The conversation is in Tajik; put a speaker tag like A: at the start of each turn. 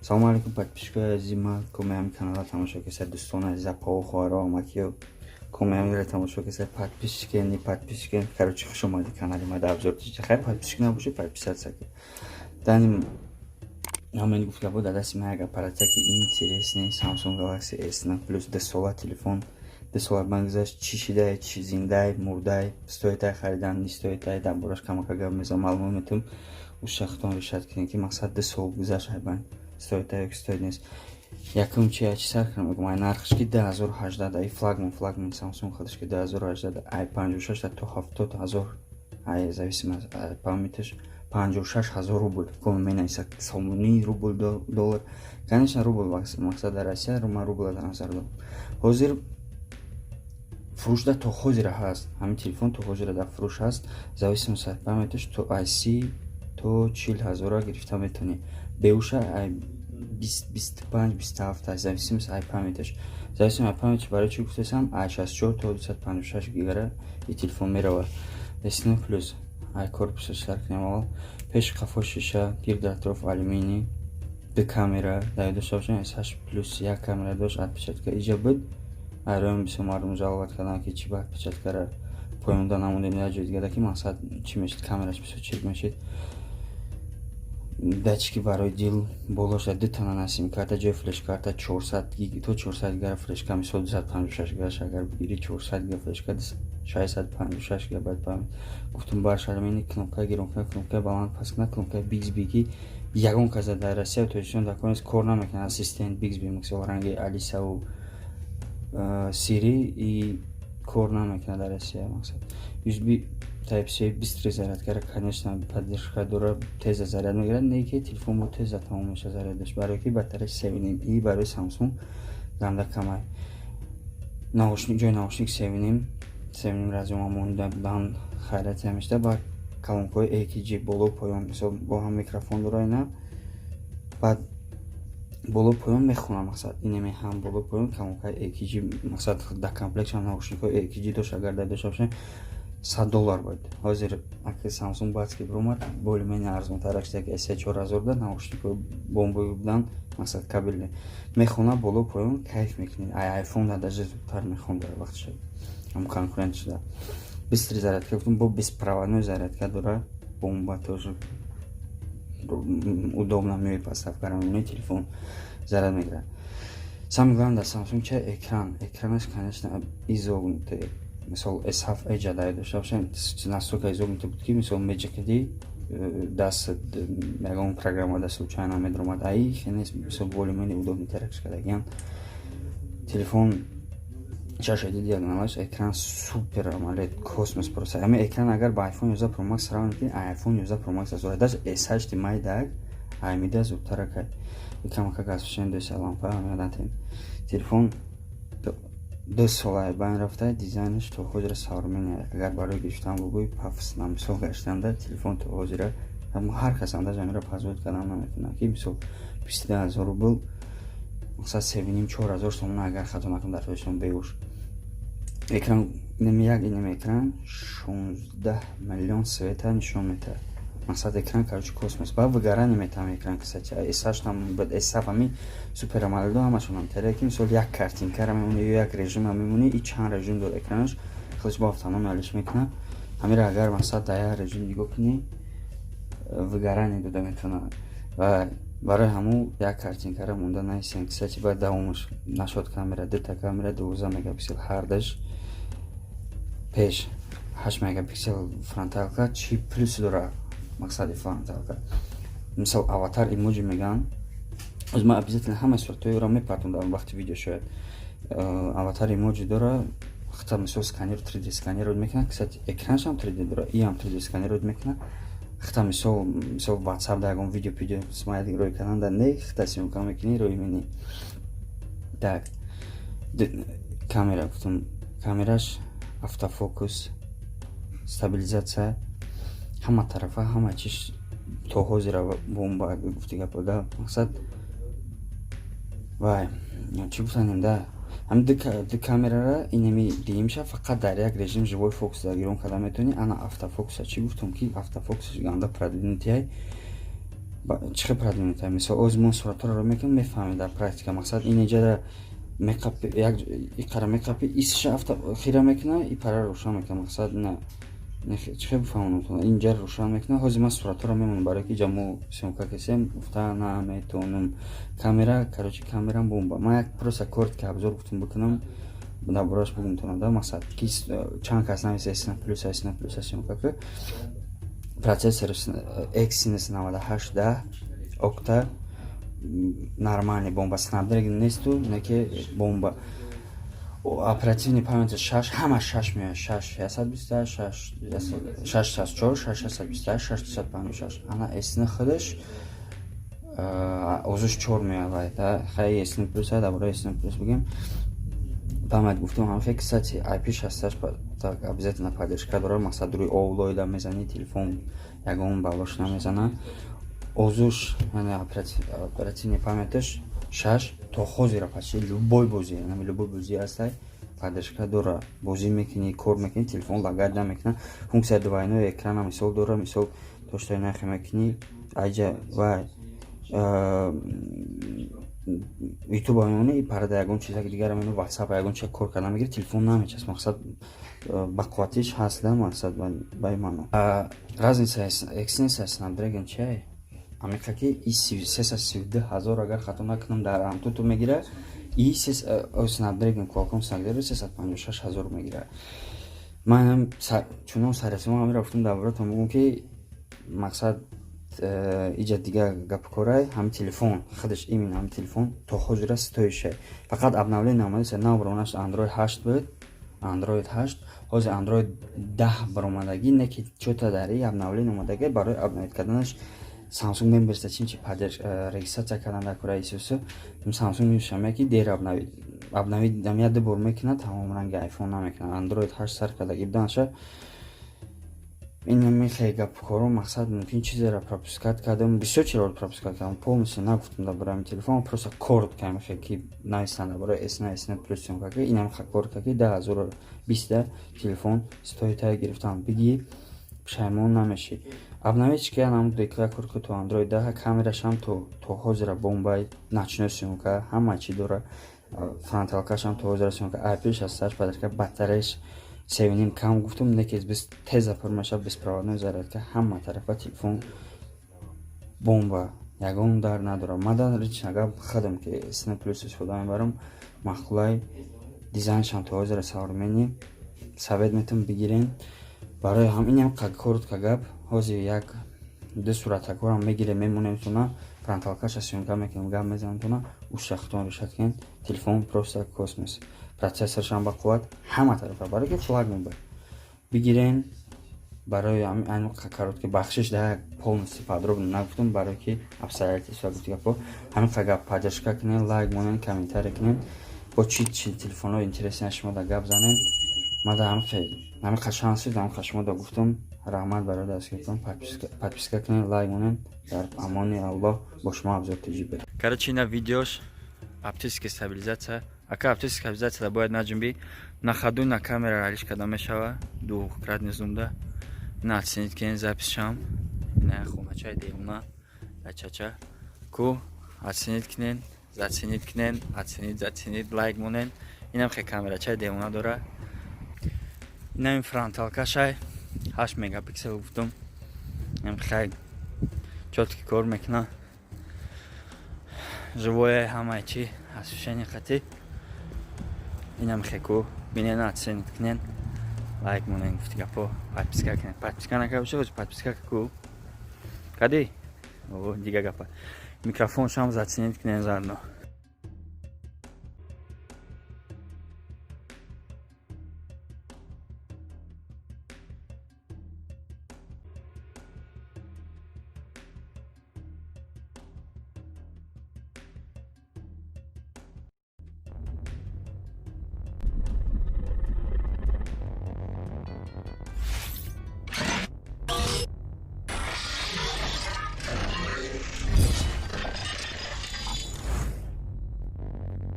A: салому алейкум подписчикои азизи, ман комиями канала тамошо кесед, дӯстони азиза, пову хоҳаро омадки комиямиро тамошо кесед, подписчикени короче хуш омади канали ма. Обзор хай подписчик набоши, подписаться ки дани ҳамин гуфта буд даст ма як аппаратаки интересный Samsung Galaxy S9 Plus 10 сола телефон, 10 сола бангзаш чи шидай, чи зиндай, мурдай, стоит харидан, не стоит дар бораш камака гап мезам маълум метум ушахтон решат кинен ки мақсад 10 сол гузашт айбан стоит як стоит нест. Якум чи сар кардам мегум ай нархш ки 10018 ай флагман Samsung ходиш ки 10018 ай 56 то 70000 ай зависим аз памятиш 56000 рубль менайса сомони рубль доллар. Конечно рубль мақсад дар Россия рубль дар назар дорам. Ҳозир фурӯшда то ҳозира ҳаст, ҳамин телефон то ҳозира дар фурӯш ҳаст, зависим аз памятиш то IC то 40000 гирифта метавонӣ. Беуша ай 25-27 зависим аз памятиш. Зависим аз памятиш барои чӣ гуфтасам ай 64 то 256 гигара и телефон меравад. S9 Plus ай корпусаш сар кунем аввал. Пеш қафо шиша, гирд атроф алюминий, ду камера, дар дошта бошем S8 Plus як камера дошт, отпечатка иҷа буд. Айроим бисёр мардум жалобат карданд ки чӣ ба отпечаткара поёнда намудем як ҷои дигаре ки мақсад чӣ мешид, камераш бисёр чирк мешид. Датчики барои дил болоша ду тана на сим карта, ҷои флеш-карта 400 гиг то 400 гига флеш-карта, мисол 256 гигаш агар бигири 400 гига флеш-карта 656 гигабайт памят. Гуфтум баш алюминий, кнопка гиронка, кнопка баланд паскна, кнопка Bixby ки ягон каза дар Россия точно даконис кор намекунад. Ассистент Bixby мисол ранги Алисаву Siri и кор намекунад дар Россия мақсад. USB Type-C бистрый зарядкара, конечно, поддержка дорад, теза заряд мегирад, не ки телефон бо теза тамом меша зарядаш. Барои ки батареяш 7.5 барои Samsung ганда камай. Наушник, ҷои наушник 7.5 разъёма монда банд хайрати ҳамешта ба калонкои AKG боло поён, мисол бо ҳам микрофон дора ина. Баъд боло поён мехонам мақсад инеме ҳам боло поён калонкои AKG мақсад да комплектша наушникои AKG дошт, агар дар дошта бошем $100 буд. Ҳозир аки Samsung баъд ки биромад более-менее арзонтараш як $3-4 да наушникои бомбои будан мақсад кабеле мехона боло поён кайф мекунед. Ай iPhone да даже зудтар мехонад вақтша ҳам конкурент шуда. Бистрый зарядка гуфтум бо беспроводной зарядка дора, бомба тоже удобно меёи поставка рамони телефон заряд мегирад. Самое главное Samsung ча экранаш конечно изогнутый. Мисол S7 Edge дар дошта бошем настолько изогнутый буд ки мисол меҷакади даст ягон программа да случайно медромад. Ай хеле мисол более-менее удобнитар кардагиан телефон чашади диагоналаш экран супер AMOLED космос просто. Ами экран агар ба iPhone 11 Pro Max сравним ки iPhone 11 Pro Max азора даже S8 майдак ай мида зудтара кай. Камака газшен доса лампа амадан телефон 2 сола байн рафта, дизайнш то ҳозира саврмени. Агар барои гирифтан логои пафс намисол гаштанда телефон то ҳозира ҳар кас анда ҷамира позволит кардан наметавонад ки мисол 22000 рубл мақсад 3,5-4,000 сомон агар хато накунам дар телефон беуш. Экран инем экран 16 миллион света нишон метавад. Мақсад экран короче космос. Ба вигара неметавам экран кисачи. S8 там бад S7 ами супер AMOLED ҳамашон ам тера ки мисол як картинка ра мемони ё як режим мемони и чанд режим дор экранаш хелиш ба автоном алиш мекуна. Ҳамира агар мақсад дар як режим нигоҳ кунӣ вигара недода метавонад. Ва барои ҳамун як картинка ра монда наисен кисачи ба давомаш нашод камера, дута камера 12 мегапиксел ҳардаш пеш 8 мегапиксел фронталка чи плюс дора мақсади фронталка. Мисол аватар эмоджи меган. Аз ма обязательно ҳама суртоиро мепартондам вақти видео шояд. Аватар эмоджи дора, хата мисол сканер 3D сканер мекунад, кстати экранш ҳам 3D дора, и ҳам 3D сканер мекунад. Хата мисол WhatsApp да ягон видео смайли рой кананда не хата симка мекунӣ рой мени. Так. Камера гуфтум, камераш автофокус, стабилизация ҳама тарафа ҳама чиш то ҳозира бомба гуфти гапода мақсад вай чӣ гуфтанем да ҳам ду камерара инеми диимша фақат дар як режим живой фокус дар гирон карда метавонӣ. Ана автофокуса чӣ гуфтам ки автофокусаш ганда продвинутиай چه پردیم تا مثلا آزمون صورت رو میکنم میفهمید در پرکتیک مقصد این اینجا میکاپ یک قرار میکاپی ایش افتا خیره میکنه این پره روشن میکنه مقصد نه چه بفهمونم تو اینجا روشن میکنه حاضر من صورت رو میمونم برای که جمعو سیمکا کسیم گفته نه میتونم کامera короче کامرام بومبا من یک پروسه کورت که ابزار گفتم بکنم در براش بگم تونم در مقصد کیس چند کس نمیشه اسنا پلوس سیمکا که процессор Exynos 9810 окта нормальный бомба Snapdragon несту неке бомба оперативный память 6 ҳама 6 мея 626 664 628 656 ана эсни худаш озуш 4 мея вайта хай эсни плюс да бора эсни плюс бигем память гуфтам ҳам фикс кстати IP68 так обязательно поддержка дорад мақсад руи овлоида мезани телефон ягон балош намезана озуш яъне оперативный памяташ 6 то ҳозира почти любой бози яъне любой бози ҳастай поддержка дора бозӣ мекунӣ кор мекунӣ телефон лагад намекунад функсия двойной экрана мисол дора мисол тоштай нахе мекунӣ айҷа вай ютуб амони парада ягон чизак дигар мену ватсап ягон чиз кор карда мегири телефон намечаст мақсад бақувватиш ҳаст да мақсад бай мано разница Exynos Snapdragon чиай амиқаки и 332000 агар хато накунам дар Antutu мегира и Snapdragon Qualcomm Snapdragon 356000 мегира манам чунон сарасима амира гуфтам дар бораам бугум ки мақсад иҷа дига гапкорай ҳам телефон худаш именно ҳам телефон то ҳозира стоиша фақат обновление омадаст навбаронаш Android 8 буд Android 8 ҳозир Android 10 баромадаги не ки чота дари обновление омадаги барои обновить карданаш Samsung мебирса чимчи регистрация кардан дар кораи исусу Samsung мешаме ки дер обновить дамия дубор мекунад тамом ранги iPhone намекунад Android 8 сар кардаги буданаша این میخوای گپ کارم مقصد ممکن چیزی را پروپسکات کردم بسیار چیزا را پروپسکات کردم پولش نگفتم در برای تلفن پروسه کورد کردم که نایستند برای اسنا پلوس که اینم کورد که 10020 تلفن استوری تا گرفتم بگی پشیمون نمیشی обновить که нам деклар курд ки то Android 10 камераш ҳам то ҳозира бомбай начну симка ҳама чи дора фронталкаш ҳам то ҳозира симка IP68 поддержка батареяш севиним кам гуфтам некез без теза пурмаша беспроводной зарядка ҳама тарафа телефон бомба ягон дар надора мадан ричнага хадам ки сна плюс истифода мебарам махлай дизайншам то ҳозира современи совет метам бигирен барои ҳаминам коротка гап ҳозир як ду суратакорам мегире мемонем туна фронталкаша сёмка мекунам гап мезанам туна ушахтон решат кен телефон просто космос процессоршам бақувват ҳама тарафа барои ки флагман ба бигирен барои ҳамин коротки бахшиш да полностью подробно нагуфтам барои ки обстоятельства гуфти гапо ҳамин гап поддержка кунен лайк монен комментарий кунен бо чи телефонҳо интереси шумо да гап занен мада ҳамин шанси ҳамин шумо да гуфтам раҳмат барои дастгирифтан подписка кунен лайк монен дар амони Аллоҳ бо шумо обзор тиҷиб бер короче ина видеош оптическая стабилизация ака оптическая стабилизация бояд наҷунби на ходу на камера алиш карда мешава двукратный зумда ина оценить кен записшам ина хуначаи демуна ачача ку оценить кунен заценить кунен заценить лайк монен инам хе камерачаи демуна дора инам фронталкашай 8 мегапиксел гуфтум инам хай чётки кор мекуна живое ҳамаи чи освещение хати инам хеку бинен оценить кунен лайк монен гуфти гапо подписка кунен подписка накарда бош подписка ку кади о дига гапа микрофоншам заценить кунен зарно